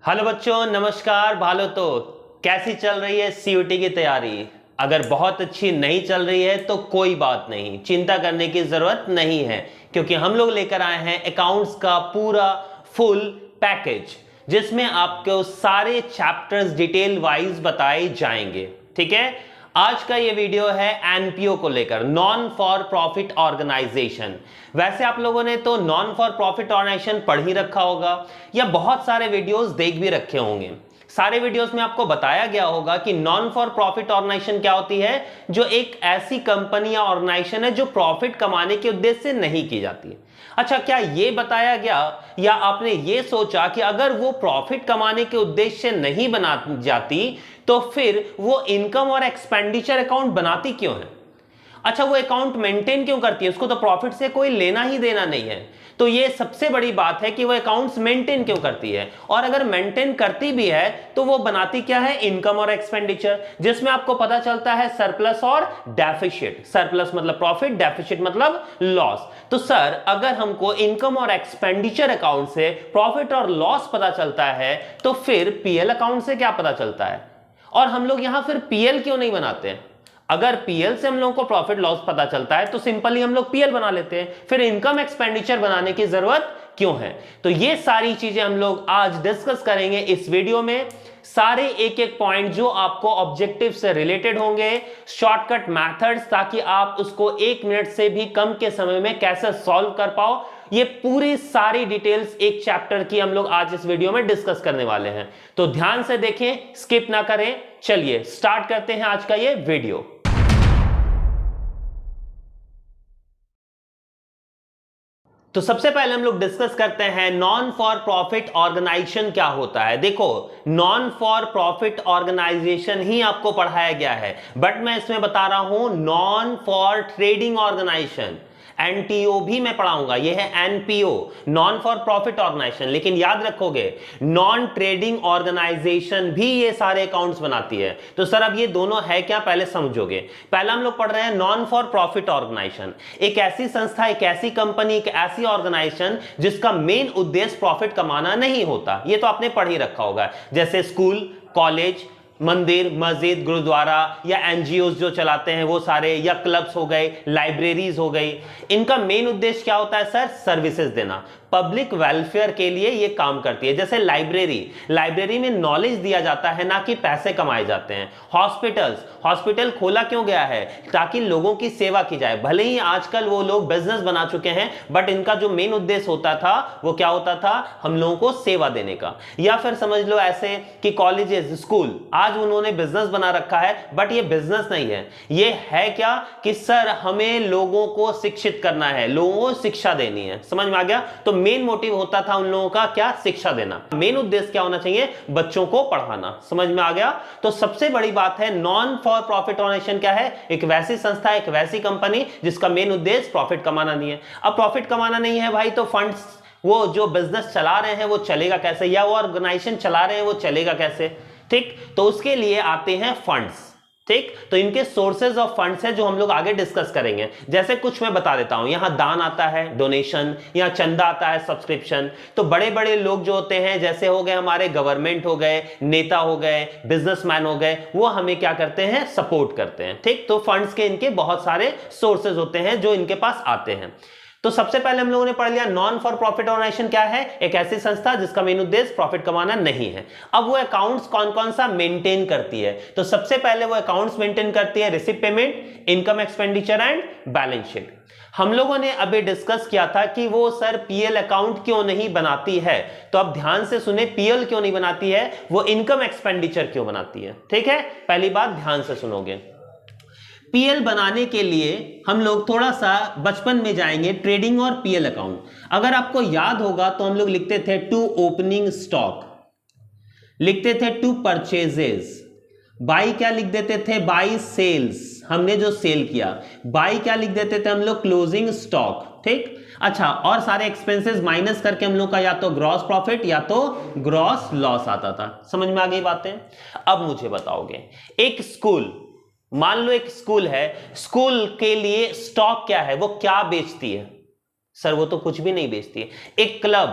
Hello बच्चों, नमस्कार। भालो तो कैसी चल रही है सीयूटी की तैयारी? अगर बहुत अच्छी नहीं चल रही है तो कोई बात नहीं, चिंता करने की जरूरत नहीं है, क्योंकि हम लोग लेकर आए हैं अकाउंट्स का पूरा फुल पैकेज, जिसमें आपको सारे चैप्टर्स डिटेल वाइज बताए जाएंगे। ठीक है, आज का ये वीडियो है एनपीओ को लेकर, नॉन फॉर प्रॉफिट ऑर्गेनाइजेशन। वैसे आप लोगों ने तो नॉन फॉर प्रॉफिट ऑर्गेनाइजेशन पढ़ ही रखा होगा या बहुत सारे वीडियोस देख भी रखे होंगे। सारे वीडियोस में आपको बताया गया होगा कि नॉन फॉर प्रॉफिट ऑर्गेनाइजेशन क्या होती है, जो एक ऐसी कंपनी या ऑर्गेनाइजेशन है जो प्रॉफिट कमाने के उद्देश्य से नहीं की जाती है। अच्छा, क्या ये बताया गया या आपने ये सोचा कि अगर वो प्रॉफिट कमाने के उद्देश्य से नहीं बना जाती तो फिर वो इनकम और एक्सपेंडिचर अकाउंट बनाती क्यों है? अच्छा, वो अकाउंट मेंटेन क्यों करती है? उसको तो प्रॉफिट से कोई लेना ही देना नहीं है। तो ये सबसे बड़ी बात है कि वो अकाउंट्स मेंटेन क्यों करती है, और अगर मेंटेन करती भी है तो वो बनाती क्या है? इनकम और एक्सपेंडिचर, जिसमें आपको पता चलता है सरप्लस और डेफिसिट। सरप्लस मतलब प्रॉफिट, डेफिसिट मतलब लॉस। तो सर, अगर हमको इनकम और एक्सपेंडिचर अकाउंट से प्रॉफिट और लॉस पता चलता है तो फिर पीएल अकाउंट से क्या पता चलता है? और हम लोग यहां फिर पीएल क्यों नहीं बनाते हैं? अगर पीएल से हम लोगों को प्रॉफिट लॉस पता चलता है तो सिंपली हम लोग पीएल बना लेते हैं, फिर इनकम एक्सपेंडिचर बनाने की जरूरत क्यों है? तो ये सारी चीजें हम लोग आज डिस्कस करेंगे इस वीडियो में। सारे एक एक पॉइंट जो आपको ऑब्जेक्टिव से रिलेटेड होंगे, शॉर्टकट मेथड्स, ताकि आप उसको 1 मिनट से भी कम के समय में कैसे सॉल्व कर पाओ। ये पूरी सारी डिटेल्स एक चैप्टर की हम लोग आज इस वीडियो में डिस्कस करने वाले हैं, तो ध्यान से देखें, स्किप ना करें। चलिए स्टार्ट करते हैं आज का ये वीडियो। तो सबसे पहले हम लोग डिस्कस करते हैं नॉन फॉर प्रॉफिट ऑर्गेनाइजेशन क्या होता है। देखो, नॉन फॉर प्रॉफिट ऑर्गेनाइजेशन ही आपको पढ़ाया गया है, बट मैं इसमें बता रहा हूं non for trading organization. NTO भी मैं पढ़ाऊंगा, यह है NPO, non for profit organization. लेकिन याद रखोगे, नॉन ट्रेडिंग ऑर्गेनाइजेशन भी ये सारे अकाउंट्स बनाती है। तो सर अब ये दोनों है क्या, पहले समझोगे। पहला हम लोग पढ़ रहे हैं नॉन फॉर प्रॉफिट ऑर्गेनाइजेशन, एक ऐसी संस्था, एक ऐसी कंपनी, एक ऐसी ऑर्गेनाइजेशन जिसका मेन उद्देश्य प्रॉफिट कमाना नहीं होता। ये तो आपने पढ़ ही रखा होगा, जैसे स्कूल, कॉलेज, मंदिर, मस्जिद, गुरुद्वारा, या एनजीओ जो चलाते हैं वो सारे, या क्लब्स हो गए, लाइब्रेरीज हो गई। इनका मेन उद्देश्य क्या होता है सर? सर्विसेज देना, पब्लिक वेलफेयर के लिए ये काम करती है। जैसे लाइब्रेरी में नॉलेज दिया जाता है, ना कि पैसे कमाए जाते हैं। हॉस्पिटल खोला क्यों गया है? ताकि लोगों की सेवा की जाए। भले ही आजकल वो लोग बिजनेस बना चुके हैं, बट इनका जो मेन उद्देश्य होता था वो क्या होता था? हम लोगों को सेवा देने का। या फिर समझ लो ऐसे कि कॉलेजेस, स्कूल, आज उन्होंने बिजनेस बना रखा है, बट ये बिजनेस नहीं है। ये है क्या कि सर हमें लोगों को शिक्षित करना है, लोगों को शिक्षा देनी है। समझ में आ गया? तो मेन मोटिव होता था उन लोगों का क्या? शिक्षा देना। मेन उद्देश्य क्या होना चाहिए? बच्चों को पढ़ाना। समझ में आ गया? तो सबसे बड़ी बात है, नॉन फॉर प्रॉफिट ऑर्गेनाइजेशन क्या है? एक वैसी संस्था, एक वैसी कंपनी जिसका मेन उद्देश्य प्रॉफिट कमाना नहीं है। अब प्रॉफिट कमाना नहीं है भाई, तो फंड्स, वो जो बिजनेस चला रहे हैं वो चलेगा कैसे, या वो ऑर्गेनाइजेशन चला रहे हैं वो चलेगा कैसे? ठीक, तो उसके लिए आते हैं फंड्स। ठीक, तो इनके सोर्सेज ऑफ फंड्स है जो हम लोग आगे डिस्कस करेंगे। जैसे कुछ मैं बता देता हूं, यहां दान आता है, डोनेशन, यहां चंदा आता है, सब्सक्रिप्शन। तो बड़े बड़े लोग जो होते हैं, जैसे हो गए हमारे गवर्नमेंट हो गए, नेता हो गए, बिजनेसमैन हो गए, वो हमें क्या करते हैं? सपोर्ट करते हैं। ठीक, तो फंड्स के इनके बहुत सारे सोर्सेज होते हैं जो इनके पास आते हैं। तो सबसे पहले हम लोगों ने पढ़ लिया नॉन फॉर प्रॉफिट ऑर्गेनाइजेशन क्या है? एक ऐसी संस्था जिसका मेन उद्देश्य प्रॉफिट कमाना नहीं है। अब वो अकाउंट्स कौन कौन सा मेंटेन करती है? तो सबसे पहले वो अकाउंट्स मेंटेन करती है receipt payment, income expenditure and balance sheet. हम लोगों ने अभी डिस्कस किया था कि वो सर पीएल अकाउंट क्यों नहीं बनाती है। तो अब ध्यान से सुने, पीएल क्यों नहीं बनाती है, वो इनकम एक्सपेंडिचर क्यों बनाती है। ठीक है, पहली बात ध्यान से सुनोगे। पीएल बनाने के लिए हम लोग थोड़ा सा बचपन में जाएंगे, ट्रेडिंग और पीएल अकाउंट। अगर आपको याद होगा तो हम लोग लिखते थे टू ओपनिंग स्टॉक, लिखते थे टू परचेजेस, बाई क्या लिख देते थे? बाई सेल्स, हमने जो सेल किया। बाई क्या लिख देते थे हम लोग? Closing stock. ठीक, अच्छा, और सारे एक्सपेंसेस माइनस करके हम लोग का या तो ग्रॉस प्रॉफिट या तो ग्रॉस लॉस आता था। समझ में आ गई बातें? अब मुझे बताओगे, एक स्कूल, मान लो एक स्कूल है, स्कूल के लिए स्टॉक क्या है? वो क्या बेचती है? सर वो तो कुछ भी नहीं बेचती है। एक क्लब,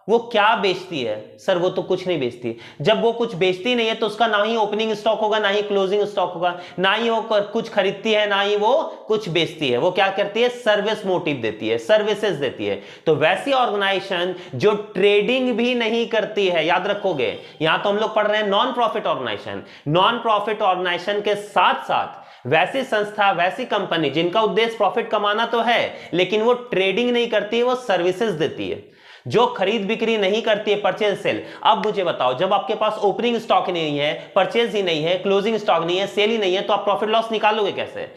वो क्या बेचती है सर? वो तो कुछ नहीं बेचती। जब वो कुछ बेचती नहीं है तो उसका ना ही ओपनिंग स्टॉक होगा, ना ही क्लोजिंग स्टॉक होगा, ना ही वो कुछ खरीदती है, ना ही वो कुछ बेचती है। वो क्या करती है? सर्विस मोटिव देती है, सर्विसेज देती है। तो वैसी ऑर्गेनाइजेशन जो ट्रेडिंग भी नहीं करती है, याद रखोगे, यहां तो हम लोग पढ़ रहे हैं non profit organization. Non profit organization के साथ साथ वैसी संस्था, वैसी कंपनी जिनका उद्देश्य प्रॉफिट कमाना तो है, लेकिन वो ट्रेडिंग नहीं करती है, वो सर्विसेज देती है, जो खरीद बिक्री नहीं करती है, परचेज सेल। अब मुझे बताओ, जब आपके पास ओपनिंग स्टॉक नहीं है, परचेज ही नहीं है, क्लोजिंग स्टॉक नहीं है, सेल ही नहीं है, तो आप प्रॉफिट लॉस निकालोगे कैसे?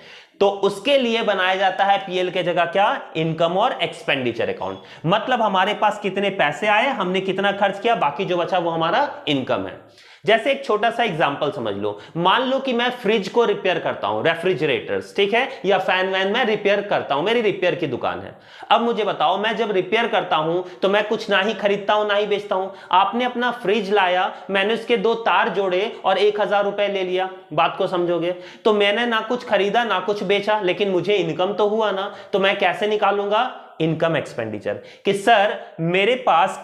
तो उसके लिए बनाया जाता है पीएल के जगह क्या? इनकम और एक्सपेंडिचर अकाउंट। मतलब हमारे पास कितने पैसे आए, हमने कितना खर्च किया, बाकी जो बचा वो हमारा इनकम है। जैसे एक छोटा सा एग्जांपल समझ लो, मान लो कि मैं फ्रिज को रिपेयर करता हूं, रेफ्रिजरेटर्स, ठीक है, या फैन वैन मैं रिपेयर करता हूं, मेरी रिपेयर की दुकान है। अब मुझे बताओ, मैं जब रिपेयर करता हूं तो मैं कुछ ना ही खरीदता हूं ना ही बेचता हूं। आपने अपना फ्रिज लाया, मैंने उसके 2 तार जोड़े और 1000 रुपए ले लिया, बात को समझोगे? तो मैंने ना कुछ खरीदा ना कुछ बेचा, लेकिन मुझे इनकम तो हुआ ना। तो मैं कैसे निकालूंगा इनकम एक्सपेंडिचर? कि सर मेरे पास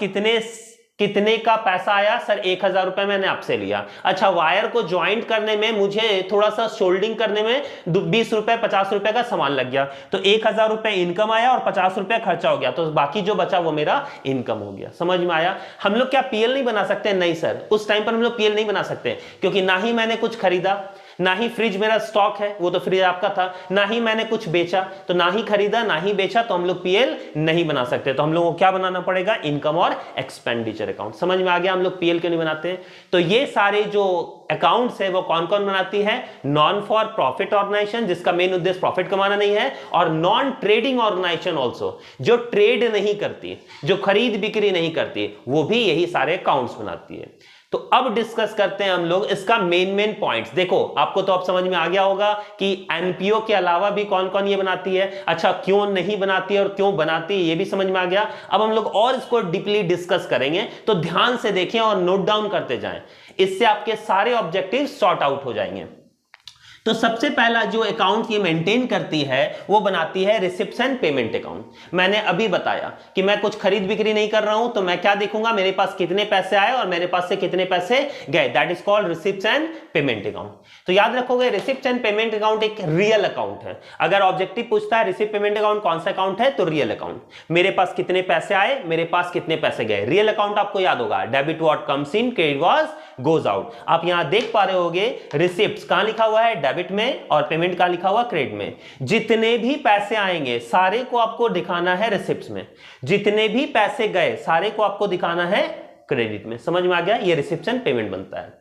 कितने का पैसा आया? सर 1000 रुपए मैंने आपसे लिया। अच्छा, वायर को ज्वाइंट करने में मुझे थोड़ा सा सोल्डिंग करने में 20 रुपए 50 रुपए का सामान लग गया, तो 1000 रुपए इनकम आया और 50 रुपए खर्चा हो गया, तो बाकी जो बचा वो मेरा इनकम हो गया। समझ में आया? हम लोग क्या पीएल नहीं बना सकते? नहीं सर, उस टाइम पर हम लोग पीएल नहीं बना सकते, क्योंकि ना ही मैंने कुछ खरीदा, ना ही फ्रिज मेरा स्टॉक है, वो तो फ्रिज आपका था, ना ही मैंने कुछ बेचा, तो ना ही खरीदा ना ही बेचा, तो हम लोग पीएल नहीं बना सकते। तो हम लोगों को क्या बनाना पड़ेगा? इनकम और एक्सपेंडिचर अकाउंट। समझ में आ गया हम लोग पीएल क्यों नहीं बनाते हैं? तो ये सारे जो अकाउंट्स है वो कौन कौन बनाती है? नॉन फॉर प्रॉफिट ऑर्गेनाइजेशन, जिसका मेन उद्देश्य प्रॉफिट कमाना नहीं है, और नॉन ट्रेडिंग ऑर्गेनाइजेशन ऑल्सो, जो ट्रेड नहीं करती, जो खरीद बिक्री नहीं करती, वो भी यही सारे अकाउंट्स बनाती है। तो अब डिस्कस करते हैं हम लोग इसका मेन पॉइंट्स। देखो, आपको तो अब समझ में आ गया होगा कि एनपीओ के अलावा भी कौन कौन ये बनाती है। अच्छा, क्यों नहीं बनाती है और क्यों बनाती है ये भी समझ में आ गया। अब हम लोग और इसको डीपली डिस्कस करेंगे, तो ध्यान से देखें और नोट डाउन करते जाएं, इससे आपके सारे ऑब्जेक्टिव सॉर्ट आउट हो जाएंगे। तो सबसे पहला जो अकाउंट ये मेंटेन करती है वो बनाती है रिसिप्ट्स एंड पेमेंट अकाउंट। मैंने अभी बताया कि मैं कुछ खरीद बिक्री नहीं कर रहा हूं, तो मैं क्या देखूंगा? मेरे पास कितने पैसे आए और मेरे पास से कितने पैसे गए, that is called receipts and payment account. तो याद रखोगे, रिसिप्ट्स एंड पेमेंट अकाउंट एक रियल अकाउंट है। अगर ऑब्जेक्टिव पूछता है रिसिप्ट पेमेंट अकाउंट कौन सा अकाउंट है, तो रियल अकाउंट। मेरे पास कितने पैसे आए, मेरे पास कितने पैसे गए। रियल अकाउंट आपको याद होगा, debit what comes in, credit what goes out. आप यहां देख पा रहे होगे रिसिप्ट्स कहां लिखा हुआ है, डेबिट में, और पेमेंट का लिखा हुआ क्रेडिट में। जितने भी पैसे आएंगे सारे को आपको दिखाना है रिसिप्ट्स में, जितने भी पैसे गए सारे को आपको दिखाना है क्रेडिट में। समझ में आ गया? ये रिसिप्ट्स एंड पेमेंट बनता है।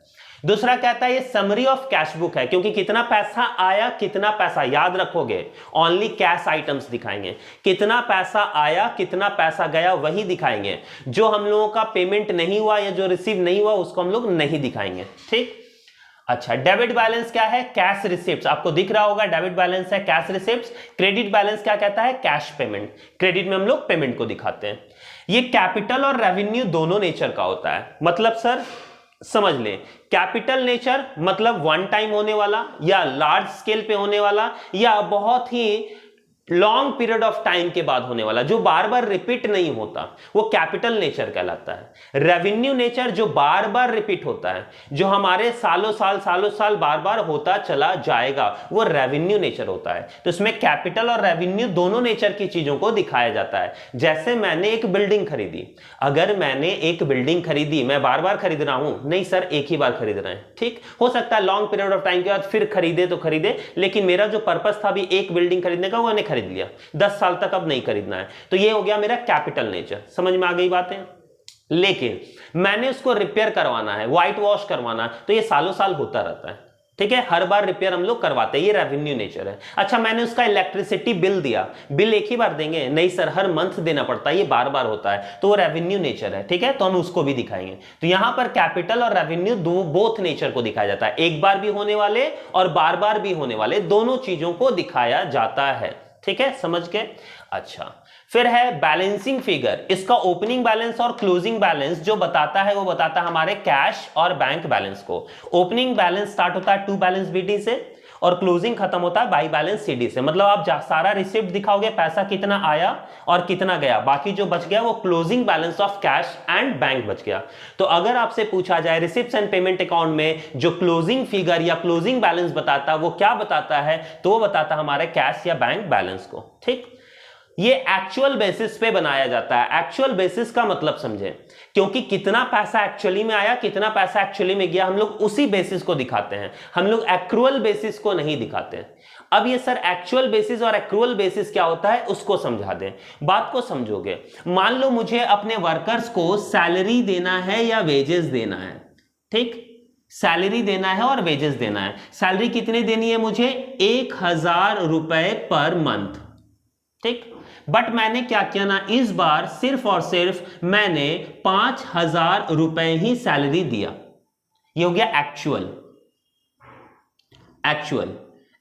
दूसरा कहता है ये समरी ऑफ कैश बुक है, क्योंकि कितना पैसा आया कितना पैसा, याद रखोगे, ओनली कैश आइटम्स दिखाएंगे। कितना पैसा आया कितना पैसा गया वही दिखाएंगे। जो हम लोगों का पेमेंट नहीं हुआ या जो रिसीव नहीं हुआ उसको हम लोग नहीं दिखाएंगे। ठीक। अच्छा, डेबिट बैलेंस क्या है? Cash receipts. आपको दिख रहा होगा डेबिट बैलेंस है कैश रिसिप्ट्स। क्रेडिट बैलेंस क्या कहता है? Cash payment. क्रेडिट में हम लोग पेमेंट को दिखाते हैं। ये कैपिटल और रेवेन्यू दोनों नेचर का होता है। मतलब सर समझ ले, कैपिटल नेचर मतलब वन टाइम होने वाला या लार्ज स्केल पे होने वाला या बहुत ही लॉन्ग पीरियड ऑफ टाइम के बाद होने वाला, जो बार बार रिपीट नहीं होता, वो कैपिटल नेचर कहलाता है। रेवेन्यू नेचर जो बार बार रिपीट होता है, जो हमारे सालों साल बार बार होता चला जाएगा, वो रेवेन्यू नेचर होता है। तो इसमें कैपिटल और रेवेन्यू दोनों नेचर की चीजों को दिखाया जाता है। जैसे मैंने एक बिल्डिंग खरीदी, अगर मैंने एक बिल्डिंग खरीदी, मैं बार बार खरीद रहा हूं? नहीं सर, एक ही बार खरीद रहे हैं। ठीक, हो सकता है लॉन्ग पीरियड ऑफ टाइम के बाद फिर खरीदे तो खरीदे, लेकिन मेरा जो पर्पस था अभी एक बिल्डिंग खरीदने का, वो मैंने खरीद लिया, 10 साल तक अब नहीं खरीदना है। तो ये हो गया मेरा कैपिटल नेचर। समझ में आ गई बातें? लेकिन मैंने उसको रिपेयर करवाना है, व्हाइट वॉश करवाना है, तो ये सालों साल होता रहता है। ठीक है, हर बार रिपेयर हम लोग करवाते हैं, ये रेवेन्यू नेचर है। अच्छा, मैंने उसका इलेक्ट्रिसिटी बिल दिया, बिल एक ही बार देंगे? नहीं सर, हर मंथ देना पड़ता है, ये बार बार होता है, तो वो रेवेन्यू नेचर है। ठीक है, तो हम उसको भी दिखाएंगे। तो यहां पर कैपिटल और रेवेन्यू बोथ नेचर को दिखाया जाता है, एक बार भी होने वाले और बार बार भी होने वाले, दोनों चीजों को दिखाया जाता है। ठीक है, समझ के? अच्छा, फिर है बैलेंसिंग फिगर। इसका ओपनिंग बैलेंस और क्लोजिंग बैलेंस जो बताता है वो बताता है हमारे कैश और बैंक बैलेंस को। ओपनिंग बैलेंस स्टार्ट होता है टू बैलेंस बीटी से और क्लोजिंग खत्म होता है बाई बैलेंस सीडी से। मतलब आप सारा रिसिप्ट दिखाओगे, पैसा कितना आया और कितना गया, बाकी जो बच गया वो closing balance of cash and bank बच गया। तो अगर आपसे पूछा जाए रिसिप्ट्स एंड पेमेंट अकाउंट में जो क्लोजिंग फिगर या क्लोजिंग बैलेंस बताता है वो क्या बताता है, तो वो बताता है हमारे कैश या बैंक बैलेंस को। ठीक, ये एक्चुअल बेसिस पे बनाया जाता है। एक्चुअल बेसिस का मतलब समझे, क्योंकि कितना पैसा एक्चुअली में आया, कितना पैसा एक्चुअली में गया, हम लोग उसी बेसिस को दिखाते हैं, हम लोग एक्रूअल बेसिस को नहीं दिखाते हैं। अब ये सर एक्चुअल बेसिस और एक्रूअल बेसिस क्या होता है उसको समझा दें, बात को समझोगे। मान लो मुझे अपने वर्कर्स को सैलरी देना है या वेजेस देना है, ठीक, सैलरी देना है और वेजेस देना है। सैलरी कितनी देनी है मुझे, 1000 रुपए पर मंथ, ठीक। बट मैंने क्या किया ना, इस बार सिर्फ और सिर्फ मैंने 5000 रुपए ही सैलरी दिया। ये हो गया एक्चुअल।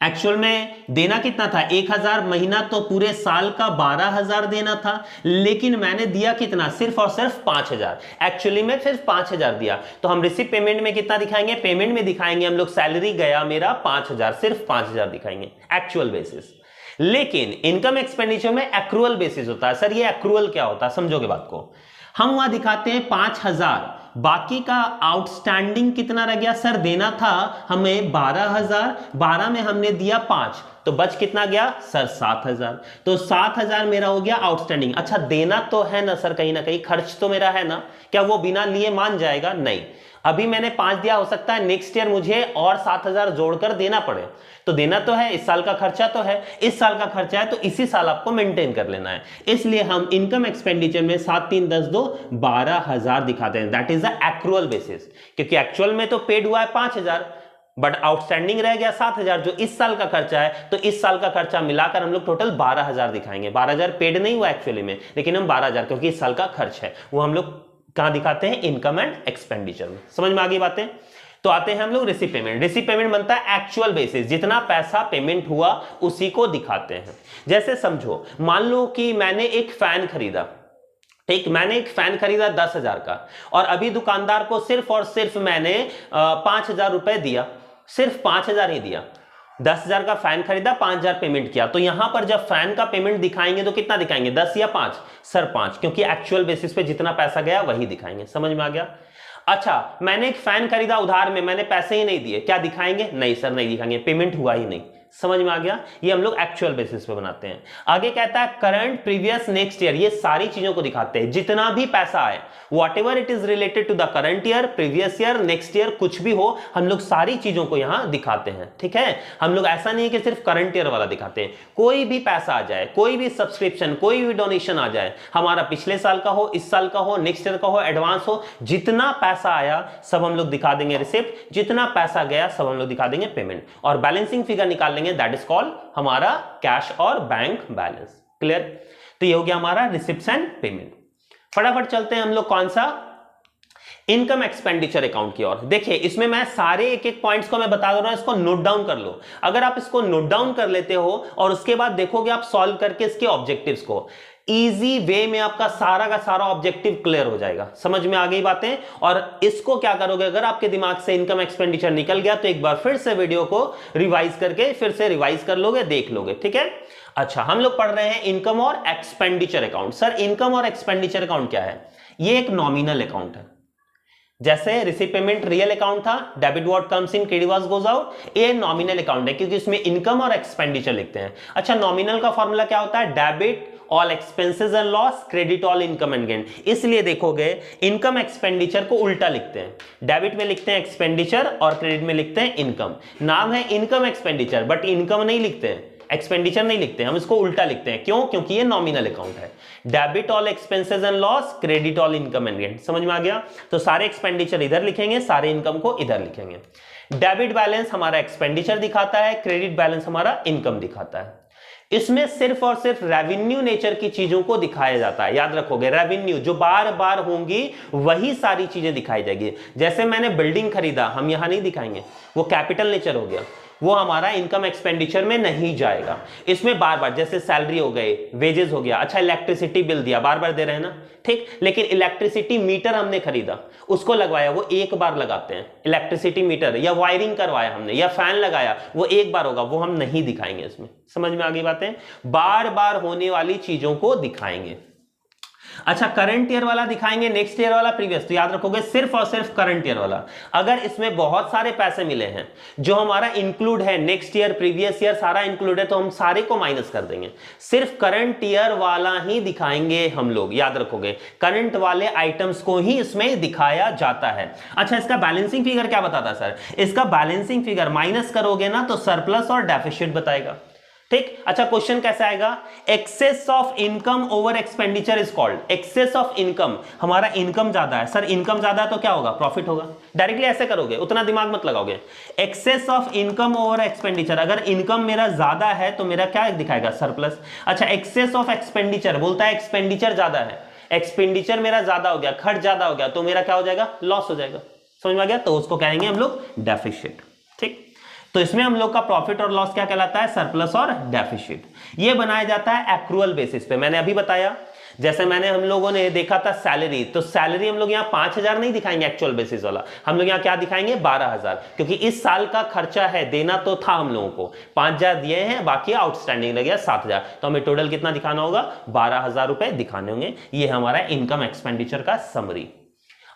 एक्चुअल में देना कितना था, 1000, महीना तो पूरे साल का 12000 देना था, लेकिन मैंने दिया कितना, सिर्फ और सिर्फ 5000। एक्चुअली में सिर्फ 5000 दिया। तो हम रिसिप्ट पेमेंट में कितना दिखाएंगे, पेमेंट में दिखाएंगे हम लोग सैलरी गया मेरा 5000, सिर्फ 5000 दिखाएंगे एक्चुअल बेसिस। लेकिन इनकम एक्सपेंडिचर में एक्रूअल बेसिस होता है। सर ये एक्रूअल क्या होता है, समझोगे बात को। हम वहां दिखाते हैं 5000, बाकी का आउटस्टैंडिंग कितना रह गया, सर देना था हमें 12000, 12 में हमने दिया 5, तो बच कितना गया सर 7000। तो 7000 मेरा हो गया आउटस्टैंडिंग। अच्छा देना तो है ना सर, कहीं ना कहीं खर्च तो मेरा है ना, क्या वो बिना लिए मान जाएगा, नहीं। अभी मैंने 5 दिया, हो सकता है नेक्स्ट ईयर मुझे और 7000 जोड़कर देना पड़े, तो देना तो है, इस साल का खर्चा तो है, इस साल का खर्चा है तो इसी साल आपको मेंटेन कर लेना है। इसलिए हम इनकम एक्सपेंडिचर में 7 3 10 2 12000 दिखाते हैं, that is the accrual basis. क्योंकि एक्चुअल में तो पेड हुआ है 5000, बट आउटस्टैंडिंग रह गया 7000 जो इस साल का खर्चा है, तो इस साल का खर्चा मिलाकर हम लोग टोटल 12000 दिखाएंगे। 12000 पेड नहीं हुआ एक्चुअली में, लेकिन हम 12000 क्योंकि इस साल का खर्च है वो हम लोग कहां दिखाते हैं, इनकम एंड एक्सपेंडिचर में। समझ में आ गई बातें। तो आते हैं हम लोग रिसीव पेमेंट। रिसीव पेमेंट बनता है एक्चुअल बेसिस, जितना पैसा पेमेंट हुआ उसी को दिखाते हैं। जैसे समझो, मान लो कि मैंने एक फैन खरीदा, ठीक, मैंने एक फैन खरीदा 10,000 का, और अभी दुकानदार को सिर्फ और सिर्फ मैंने 5000 रुपए दिया, सिर्फ 5000 ही दिया। 10,000 का फैन खरीदा, 5000 पेमेंट किया। तो यहां पर जब फैन का पेमेंट दिखाएंगे तो कितना दिखाएंगे, 10 या 5, सर 5, क्योंकि एक्चुअल बेसिस पे जितना पैसा गया वही दिखाएंगे। समझ में आ गया। अच्छा, मैंने एक फैन खरीदा उधार में, मैंने पैसे ही नहीं दिए, क्या दिखाएंगे, नहीं सर नहीं दिखाएंगे, पेमेंट हुआ ही नहीं। समझ में आ गया। ये हम लोग एक्चुअल बेसिस पे बनाते हैं। आगे कहता है करंट, प्रीवियस, नेक्स्ट ईयर, ये सारी चीजों को दिखाते हैं। जितना भी पैसा आए, whatever it is related to the current year, previous year, next year, कुछ भी हो, हम लोग सारी चीजों को यहां दिखाते हैं। ठीक है, हम लोग ऐसा नहीं है कि सिर्फ करंट ईयर वाला दिखाते हैं। कोई भी पैसा आ जाए, कोई भी सब्सक्रिप्शन, कोई भी डोनेशन आ जाए, हमारा पिछले साल का हो, इस साल का हो, नेक्स्ट ईयर का हो, एडवांस हो, जितना पैसा आया सब हम लोग दिखा देंगे रिसिप्ट, जितना पैसा गया सब हम लोग दिखा देंगे पेमेंट, और बैलेंसिंग फिगर निकाल लेंगे, दैट इज कॉल्ड हमारा कैश और बैंक बैलेंस। क्लियर। तो ये हो गया हमारा रिसिप्ट्स एंड पेमेंट। फटाफट चलते हैं हम लोग कौन सा, इनकम एक्सपेंडिचर अकाउंट की ओर। देखिए इसमें मैं सारे एक एक पॉइंट्स को मैं बता दे रहा हूं, इसको नोट डाउन कर लो। अगर आप इसको नोट डाउन कर लेते हो और उसके बाद देखोगे आप सॉल्व करके इसके ऑब्जेक्टिव्स को, इजी वे में आपका सारा का सारा ऑब्जेक्टिव क्लियर हो जाएगा। समझ में आ गई बातें। और इसको क्या करोगे, अगर आपके दिमाग से इनकम एक्सपेंडिचर निकल गया तो एक बार फिर से वीडियो को रिवाइज करके फिर से रिवाइज कर लोगे, देख लोगे। ठीक है। अच्छा, हम लोग पढ़ रहे हैं इनकम और एक्सपेंडिचर अकाउंट। सर इनकम और एक्सपेंडिचर अकाउंट क्या है, ये एक नॉमिनल अकाउंट है। जैसे रिसीव पेमेंट रियल अकाउंट था, debit what comes in, credit what goes out, ये नॉमिनल अकाउंट है क्योंकि इसमें इनकम और एक्सपेंडिचर लिखते हैं। अच्छा, नॉमिनल का फॉर्मूला क्या होता है, debit all expenses and loss, credit all income and gain. इसलिए देखोगे इनकम एक्सपेंडिचर को उल्टा लिखते हैं, डेबिट में लिखते हैं एक्सपेंडिचर और क्रेडिट में लिखते हैं इनकम। नाम है इनकम एक्सपेंडिचर, बट इनकम नहीं लिखते हैं, एक्सपेंडिचर नहीं लिखते हैं, हम इसको उल्टा लिखते हैं। क्यों, क्योंकि ये नॉमिनल अकाउंट है। Debit all expenses and loss, credit all income and gain. समझ में आ गया। तो सारे एक्सपेंडिचर इधर लिखेंगे, सारे इनकम को इधर लिखेंगे। डेबिट बैलेंस हमारा एक्सपेंडिचर दिखाता है, क्रेडिट बैलेंस हमारा इनकम दिखाता है। इसमें सिर्फ और सिर्फ रेवेन्यू नेचर की चीजों को दिखाया जाता है। याद रखोगे, रेवेन्यू जो बार बार होंगी वही सारी चीजें दिखाई जाएगी। जैसे मैंने बिल्डिंग खरीदा, हम यहां नहीं दिखाएंगे, वो कैपिटल नेचर हो गया। वो हमारा इनकम एक्सपेंडिचर में नहीं जाएगा। इसमें बार बार जैसे सैलरी हो गए, वेजेस हो गया, अच्छा इलेक्ट्रिसिटी बिल दिया, बार बार दे रहे हैं ना, ठीक, लेकिन इलेक्ट्रिसिटी मीटर हमने खरीदा, उसको लगवाया, वो एक बार लगाते हैं इलेक्ट्रिसिटी मीटर, या वायरिंग करवाया हमने, या फैन लगाया, वो एक बार होगा, वो हम नहीं दिखाएंगे इसमें। समझ में आ गई बातें? बार बार होने वाली चीजों को दिखाएंगे। अच्छा, करंट ईयर वाला दिखाएंगे, नेक्स्ट ईयर वाला, प्रीवियस, तो याद रखोगे सिर्फ और सिर्फ करंट ईयर वाला। अगर इसमें बहुत सारे पैसे मिले हैं जो हमारा इंक्लूड है, नेक्स्ट ईयर, प्रीवियस ईयर सारा इंक्लूड है, तो हम सारे को माइनस कर देंगे, सिर्फ करंट ईयर वाला ही दिखाएंगे हम लोग। याद रखोगे करंट वाले आइटम्स को ही इसमें दिखाया जाता है। अच्छा, इसका बैलेंसिंग फिगर क्या बताता है सर? इसका बैलेंसिंग फिगर माइनस करोगे ना तो सरप्लस और डेफिसिट बताएगा, ठीक। अच्छा, क्वेश्चन कैसे आएगा? Excess of income over expenditure is called, excess of income, हमारा इनकम ज्यादा है सर, इनकम ज्यादा है तो क्या होगा? प्रॉफिट होगा। डायरेक्टली ऐसे करोगे, उतना दिमाग मत लगाओगे। Excess of income over expenditure, अगर इनकम मेरा ज्यादा है तो मेरा क्या दिखाएगा? सरप्लस। अच्छा, एक्सेस ऑफ एक्सपेंडिचर बोलता है एक्सपेंडिचर ज्यादा है, एक्सपेंडिचर मेरा ज्यादा हो गया, खर्च ज्यादा हो गया, तो मेरा क्या हो जाएगा? लॉस हो जाएगा। समझ में आ गया? तो उसको कहेंगे हम लोग डेफिसिट, ठीक। तो इसमें हम लोग का प्रॉफिट और लॉस क्या कहलाता है? सरप्लस और डेफिसिट। ये बनाया जाता है एक्रूअल बेसिस पे। मैंने अभी बताया, जैसे मैंने हम लोगों ने देखा था सैलरी, तो सैलरी हम लोग यहाँ 5,000 नहीं दिखाएंगे एक्चुअल बेसिस वाला, हम लोग यहाँ क्या दिखाएंगे? 12,000, क्योंकि इस साल का खर्चा है, देना तो था हम लोगों को, 5,000 दिए हैं, बाकी आउटस्टैंडिंग लग गया 7,000, तो हमें टोटल कितना दिखाना होगा? 12,000 रुपए दिखाने होंगे। ये हमारा इनकम एक्सपेंडिचर का समरी।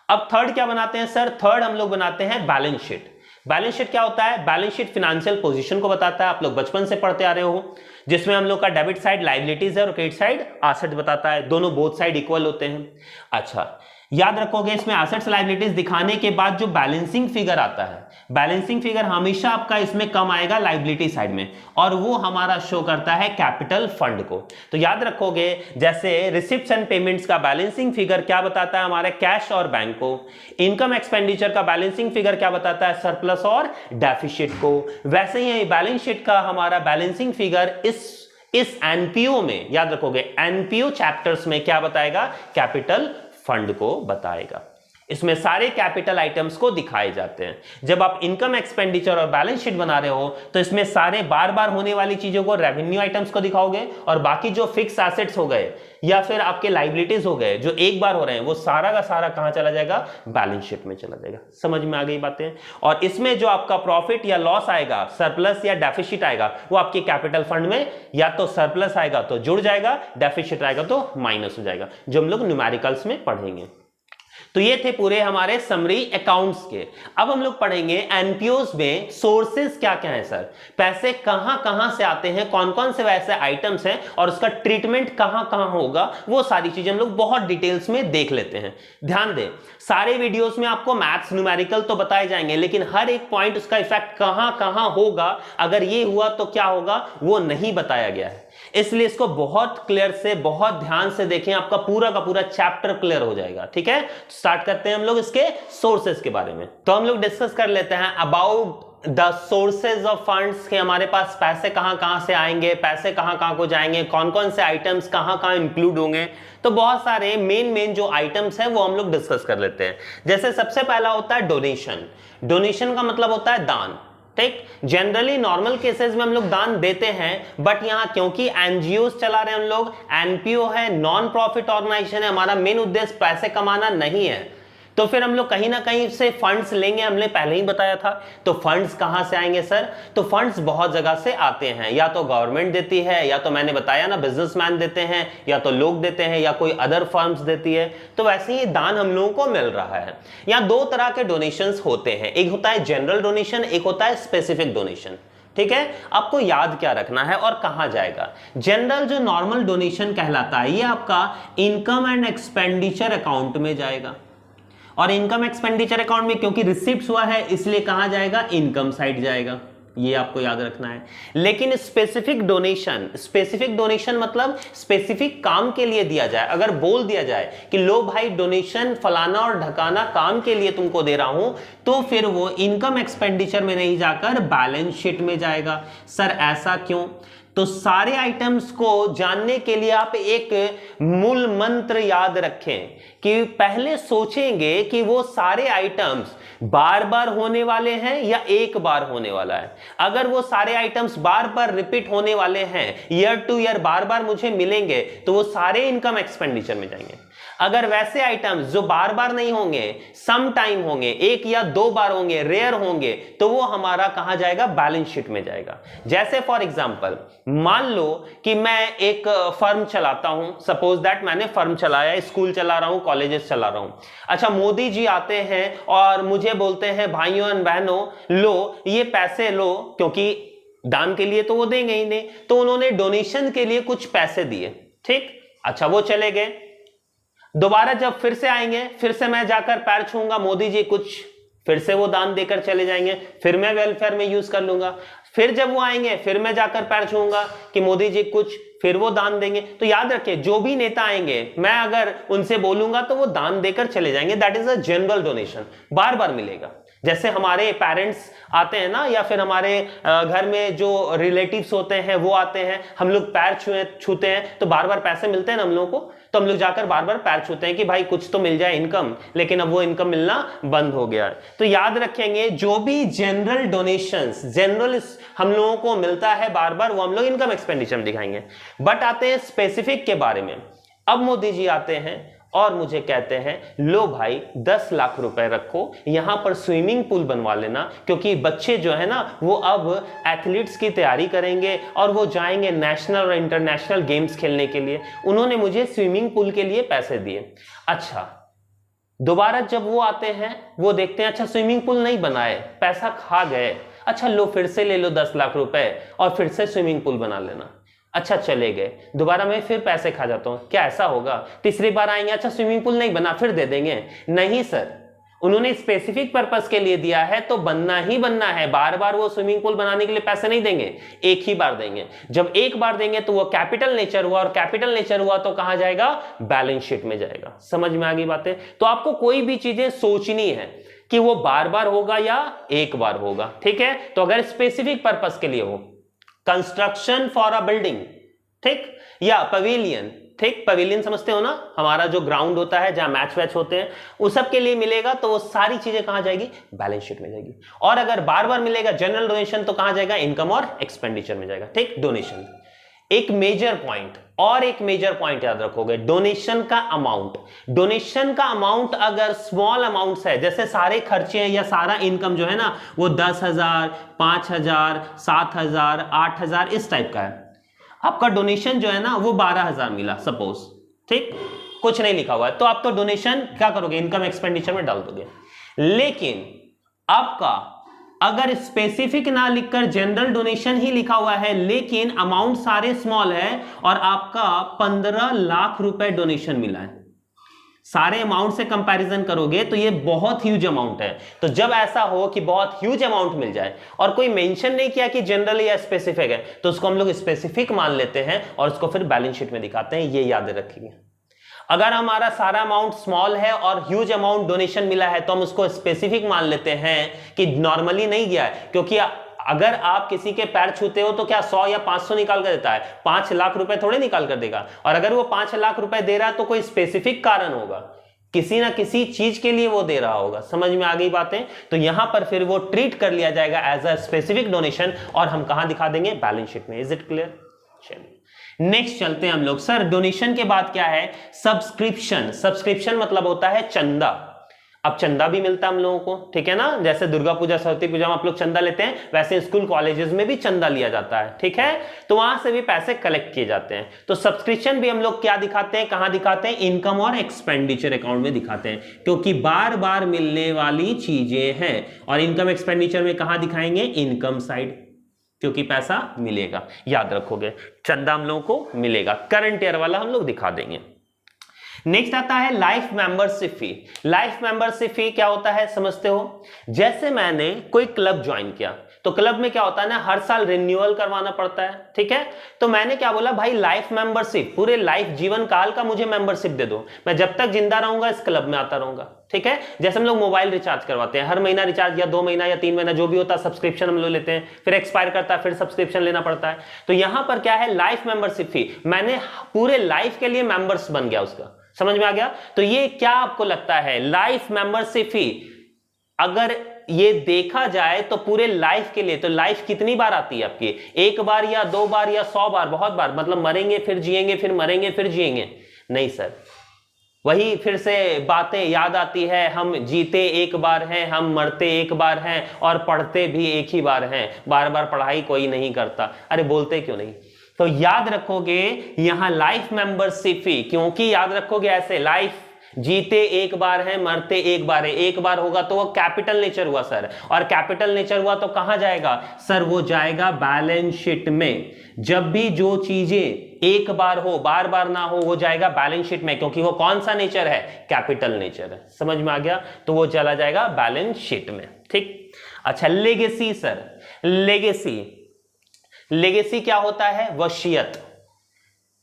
अब थर्ड क्या बनाते हैं सर? थर्ड हम लोग बनाते हैं बैलेंस शीट। बैलेंस शीट क्या होता है? बैलेंस शीट फाइनेंशियल पोजीशन को बताता है, आप लोग बचपन से पढ़ते आ रहे हो, जिसमें हम लोग का डेबिट साइड लायबिलिटीज है और क्रेडिट साइड एसेट बताता है, दोनों बोथ साइड इक्वल होते हैं। अच्छा, याद रखोगे इसमें एसेट्स लायबिलिटीज दिखाने के बाद जो बैलेंसिंग फिगर आता है, बैलेंसिंग फिगर हमेशा आपका इसमें कम आएगा लायबिलिटी साइड में, और वो हमारा शो करता है कैपिटल फंड को। तो याद रखोगे जैसे रिसिप्ट्स एंड पेमेंट्स का बैलेंसिंग फिगर क्या बताता है? हमारे कैश और बैंक को। इनकम एक्सपेंडिचर का बैलेंसिंग फिगर क्या बताता है? सरप्लस और डेफिसिट को। वैसे ही बैलेंस शीट का हमारा बैलेंसिंग फिगर इस एनपीओ में, याद रखोगे एनपीओ चैप्टर्स में क्या बताएगा? कैपिटल फंड को बताएगा। इसमें सारे कैपिटल आइटम्स को दिखाए जाते हैं। जब आप इनकम एक्सपेंडिचर और बैलेंस शीट बना रहे हो तो इसमें सारे बार बार होने वाली चीजों को, रेवेन्यू आइटम्स को दिखाओगे, और बाकी जो फिक्स एसेट्स हो गए या फिर आपके लायबिलिटीज हो गए जो एक बार हो रहे हैं, वो सारा का सारा कहां चला जाएगा? बैलेंस शीट में चला जाएगा। समझ में आ गई बातें? और इसमें जो आपका प्रॉफिट या लॉस आएगा, सरप्लस या डेफिसिट आएगा, वो आपके कैपिटल फंड में या तो सरप्लस आएगा तो जुड़ जाएगा, डेफिसिट आएगा तो माइनस हो जाएगा, जो हम लोग न्यूमेरिकल्स में पढ़ेंगे। तो ये थे पूरे हमारे समरी अकाउंट्स के। अब हम लोग पढ़ेंगे एनपीओस में सोर्सेस क्या क्या है सर, पैसे कहां कहां से आते हैं, कौन कौन से वैसे आइटम्स हैं और उसका ट्रीटमेंट कहां कहां होगा, वो सारी चीजें हम लोग बहुत डिटेल्स में देख लेते हैं। ध्यान दें, सारे वीडियोस में आपको मैथ्स न्यूमेरिकल तो बताए जाएंगे, लेकिन हर एक पॉइंट उसका इफेक्ट कहां कहां होगा, अगर ये हुआ तो क्या होगा, वो नहीं बताया गया है। इसलिए इसको बहुत क्लियर से, बहुत ध्यान से देखें, आपका पूरा का पूरा चैप्टर क्लियर हो जाएगा। ठीक है, स्टार्ट करते हैं हम लोग इसके सोर्सेस के बारे में। तो हम लोग डिस्कस कर लेते हैं about the sources of funds, के हमारे पास पैसे कहां कहां से आएंगे, पैसे कहां कहां को जाएंगे, कौन कौन से आइटम्स कहां कहां इंक्लूड होंगे। तो बहुत सारे मेन जो आइटम्स हैं वो हम लोग डिस्कस कर लेते हैं। जैसे सबसे पहला होता है डोनेशन। डोनेशन का मतलब होता है दान। ठीक, जनरली नॉर्मल केसेस में हम लोग दान देते हैं, बट यहां क्योंकि एनजीओस चला रहे हैं हम लोग, एनपीओ है, नॉन प्रॉफिट ऑर्गेनाइजेशन है, हमारा मेन उद्देश्य पैसे कमाना नहीं है, तो फिर हम लोग कहीं ना कहीं से फंड्स लेंगे। हमने पहले ही बताया था। तो फंड्स कहां से आएंगे सर? तो फंड्स बहुत जगह से आते हैं, या तो गवर्नमेंट देती है, या तो मैंने बताया ना बिजनेसमैन देते हैं, या तो लोग देते हैं, या कोई अदर फर्म्स देती है। तो वैसे ही दान हम लोगों को मिल रहा है। यहाँ दो तरह के डोनेशंस होते हैं, एक होता है जनरल डोनेशन, एक होता है स्पेसिफिक डोनेशन। ठीक है, आपको याद क्या रखना है और कहां जाएगा। जनरल जो नॉर्मल डोनेशन कहलाता है, ये आपका इनकम एंड एक्सपेंडिचर अकाउंट में जाएगा, और इनकम एक्सपेंडिचर अकाउंट में क्योंकि रिसिप्ट हुआ है इसलिए कहां जाएगा? इनकम साइड जाएगा। ये आपको याद रखना है। लेकिन स्पेसिफिक डोनेशन मतलब स्पेसिफिक काम के लिए दिया जाए। अगर बोल दिया जाए कि लो भाई डोनेशन फलाना और ढकाना काम के लिए तुमको दे रहा हूं, तो फिर वो इनकम एक्सपेंडिचर में नहीं जाकर बैलेंस शीट में जाएगा। सर ऐसा क्यों? तो सारे आइटम्स को जानने के लिए आप एक मूल मंत्र याद रखें कि पहले सोचेंगे कि वो सारे आइटम्स बार बार होने वाले हैं या एक बार होने वाला है। अगर वो सारे आइटम्स बार बार रिपीट होने वाले हैं, ईयर टू ईयर बार बार मुझे मिलेंगे, तो वो सारे इनकम एक्सपेंडिचर में जाएंगे। अगर वैसे आइटम्स जो बार बार नहीं होंगे, सम टाइम होंगे, एक या दो बार होंगे, रेयर होंगे, तो वो हमारा कहां जाएगा, बैलेंस शीट में जाएगा। जैसे फॉर एग्जांपल मान लो कि मैं एक फर्म चलाता हूं, सपोज दैट मैंने फर्म चलाया, स्कूल चला रहा हूं, कॉलेजेस चला रहा हूं। अच्छा, मोदी जी आते हैं और मुझे बोलते हैं भाइयों एंड बहनों लो ये पैसे लो, क्योंकि दान के लिए तो वो देंगे ही नहीं, तो उन्होंने डोनेशन के लिए कुछ पैसे दिए। ठीक, अच्छा वो चले गए। दोबारा जब फिर से आएंगे, फिर से मैं जाकर पैर छूंगा, मोदी जी कुछ, फिर से वो दान देकर चले जाएंगे, फिर मैं वेलफेयर में यूज कर लूंगा। फिर जब वो आएंगे, फिर मैं जाकर पैर छूंगा कि मोदी जी कुछ, फिर वो दान देंगे। तो याद रखिए, जो भी नेता आएंगे, मैं अगर उनसे बोलूंगा तो वो दान देकर चले जाएंगे। That is a general donation, बार बार मिलेगा। जैसे हमारे पेरेंट्स आते हैं ना, या फिर हमारे घर में जो रिलेटिव्स होते हैं वो आते हैं, हम लोग पैर छूते हैं, तो बार बार पैसे मिलते हैं ना हम लोगों को, तो हम लोग जाकर बार बार पैर छूते हैं कि भाई कुछ तो मिल जाए इनकम, लेकिन अब वो इनकम मिलना बंद हो गया। तो याद रखेंगे, जो भी जनरल डोनेशंस जनरल हम लोगों को मिलता है बार बार, वो हम लोग इनकम एक्सपेंडिचर में दिखाएंगे। बट आते हैं स्पेसिफिक के बारे में। अब मोदी जी आते हैं और मुझे कहते हैं लो भाई 10 लाख रुपए रखो, यहां पर स्विमिंग पूल बनवा लेना, क्योंकि बच्चे जो है ना वो अब एथलीट्स की तैयारी करेंगे और वो जाएंगे नेशनल और इंटरनेशनल गेम्स खेलने के लिए। उन्होंने मुझे स्विमिंग पूल के लिए पैसे दिए। अच्छा, दोबारा जब वो आते हैं, वो देखते हैं अच्छा स्विमिंग पूल नहीं बनाए, पैसा खा गए, अच्छा लो फिर से ले लो 10 लाख रुपए और फिर से स्विमिंग पूल बना लेना। अच्छा चले गए, दोबारा मैं फिर पैसे खा जाता हूं, क्या ऐसा होगा? तीसरी बार आएंगे, अच्छा स्विमिंग पूल नहीं बना, फिर दे देंगे। नहीं सर, उन्होंने स्पेसिफिक पर्पस के लिए दिया है तो बनना ही बनना है। बार बार वो स्विमिंग पूल बनाने के लिए पैसे नहीं देंगे, एक ही बार देंगे। जब एक बार देंगे तो वो कैपिटल नेचर हुआ, और कैपिटल नेचर हुआ तो कहां जाएगा, बैलेंस शीट में जाएगा। समझ में आ गई बातें? तो आपको कोई भी चीजें सोचनी है कि वो बार बार होगा या एक बार होगा। ठीक है, तो अगर स्पेसिफिक पर्पस के लिए हो, कंस्ट्रक्शन फॉर अ बिल्डिंग, ठीक, या पवेलियन, ठीक, पवेलियन समझते हो ना, हमारा जो ग्राउंड होता है जहां मैच वैच होते हैं, उस सब के लिए मिलेगा, तो वो सारी चीजें कहां जाएगी, बैलेंस शीट में जाएगी। और अगर बार बार मिलेगा जनरल डोनेशन तो कहां जाएगा, इनकम और एक्सपेंडिचर में जाएगा। ठीक, डोनेशन एक मेजर पॉइंट, और एक मेजर पॉइंट याद रखोगे, डोनेशन का अमाउंट। डोनेशन का अमाउंट अगर स्मॉल अमाउंट्स है, जैसे सारे खर्चे या सारा इनकम जो है ना वो 10,000, 5,000, 7,000, 8,000 इस टाइप का है, आपका डोनेशन जो है ना वो 12,000 मिला सपोज, ठीक, कुछ नहीं लिखा हुआ है, तो आप तो डोनेशन क्या करोगे, इनकम एक्सपेंडिचर में डाल दोगे। लेकिन आपका अगर स्पेसिफिक ना लिखकर जनरल डोनेशन ही लिखा हुआ है, लेकिन अमाउंट सारे स्मॉल है और आपका 15 लाख रुपए डोनेशन मिला है, सारे अमाउंट से कंपैरिजन करोगे तो ये बहुत ह्यूज अमाउंट है। तो जब ऐसा हो कि बहुत ह्यूज अमाउंट मिल जाए और कोई मेंशन नहीं किया कि जनरल या स्पेसिफिक है, तो उसको हम लोग स्पेसिफिक मान लेते हैं और उसको फिर बैलेंस शीट में दिखाते हैं। ये याद रखिए, अगर हमारा सारा अमाउंट स्मॉल है और ह्यूज अमाउंट डोनेशन मिला है तो हम उसको स्पेसिफिक मान लेते हैं कि नॉर्मली नहीं गया है, क्योंकि अगर आप किसी के पैर छूते हो तो क्या 100 या 500 निकाल कर देता है, 5 लाख रुपए थोड़े निकाल कर देगा। और अगर वो 5 लाख रुपए दे रहा है तो कोई स्पेसिफिक कारण होगा, किसी ना किसी चीज के लिए वो दे रहा होगा। समझ में आ गई बातें? तो यहां पर फिर वो ट्रीट कर लिया जाएगा एज अ स्पेसिफिक डोनेशन और हम कहां दिखा देंगे, बैलेंस शीट में। Is it clear? चलिए नेक्स्ट चलते हैं हम लोग। सर डोनेशन के बाद क्या है, सब्सक्रिप्शन। सब्सक्रिप्शन मतलब होता है चंदा। अब चंदा भी मिलता है हम लोगों को, ठीक है ना, जैसे दुर्गा पूजा सरस्वती पूजा में आप लोग चंदा लेते हैं, वैसे स्कूल कॉलेजेस में भी चंदा लिया जाता है, ठीक है, तो वहां से भी पैसे कलेक्ट किए जाते हैं। तो सब्सक्रिप्शन भी हम लोग क्या दिखाते हैं, कहां दिखाते हैं, इनकम और एक्सपेंडिचर अकाउंट में दिखाते हैं, क्योंकि बार बार मिलने वाली चीजें हैं। और इनकम एक्सपेंडिचर में कहां दिखाएंगे, इनकम साइड, क्योंकि पैसा मिलेगा। याद रखोगे, चंदा हम लोगों को मिलेगा, करंट ईयर वाला हम लोग दिखा देंगे। नेक्स्ट आता है life membership fee. Life membership fee क्या होता है समझते हो? जैसे मैंने कोई क्लब ज्वाइन किया, तो क्लब में क्या होता है ना, हर साल रिन्यूअल करवाना पड़ता है, ठीक है। तो मैंने क्या बोला, भाई लाइफ मेंबरशिप, पूरे लाइफ जीवन काल का मुझे मेंबरशिप दे दो, मैं जब तक जिंदा रहूंगा इस क्लब में आता रहूंगा, ठीक है। जैसे हम लोग मोबाइल रिचार्ज करवाते हैं, हर महीना रिचार्ज या 2 महीना या 3 महीना जो भी होता है सब्सक्रिप्शन हम लोग लेते हैं, फिर एक्सपायर करता है, फिर सब्सक्रिप्शन लेना पड़ता है। तो यहां पर क्या है, लाइफ मेंबरशिप फी, मैंने पूरे लाइफ के लिए मेंबर्स बन गया उसका। समझ में आ गया? तो ये क्या आपको लगता है, लाइफ मेंबरशिप फी अगर ये देखा जाए तो पूरे लाइफ के लिए, तो लाइफ कितनी बार आती है आपकी? एक बार या 2 बार या 100 बार? बहुत बार। मतलब मरेंगे फिर जिएंगे, फिर मरेंगे फिर जिएंगे? नहीं सर, वही फिर से बातें याद आती है, हम जीते एक बार हैं, हम मरते एक बार हैं और पढ़ते भी एक ही बार हैं। बार बार पढ़ाई कोई नहीं करता। अरे बोलते क्यों नहीं? तो याद रखोगे यहां लाइफ मेंबरशिप ही, क्योंकि याद रखोगे ऐसे, लाइफ जीते एक बार है, मरते एक बार है। एक बार होगा तो वो कैपिटल नेचर हुआ सर, और कैपिटल नेचर हुआ तो कहां जाएगा सर? वो जाएगा बैलेंस शीट में। जब भी जो चीजें एक बार हो, बार बार ना हो, वो जाएगा बैलेंस शीट में, क्योंकि वो कौन सा नेचर है? कैपिटल नेचर है। समझ में आ गया? तो वो चला जाएगा बैलेंस शीट में। ठीक। अच्छा, लेगेसी सर, लेगेसी, लेगेसी क्या होता है? वसीयत।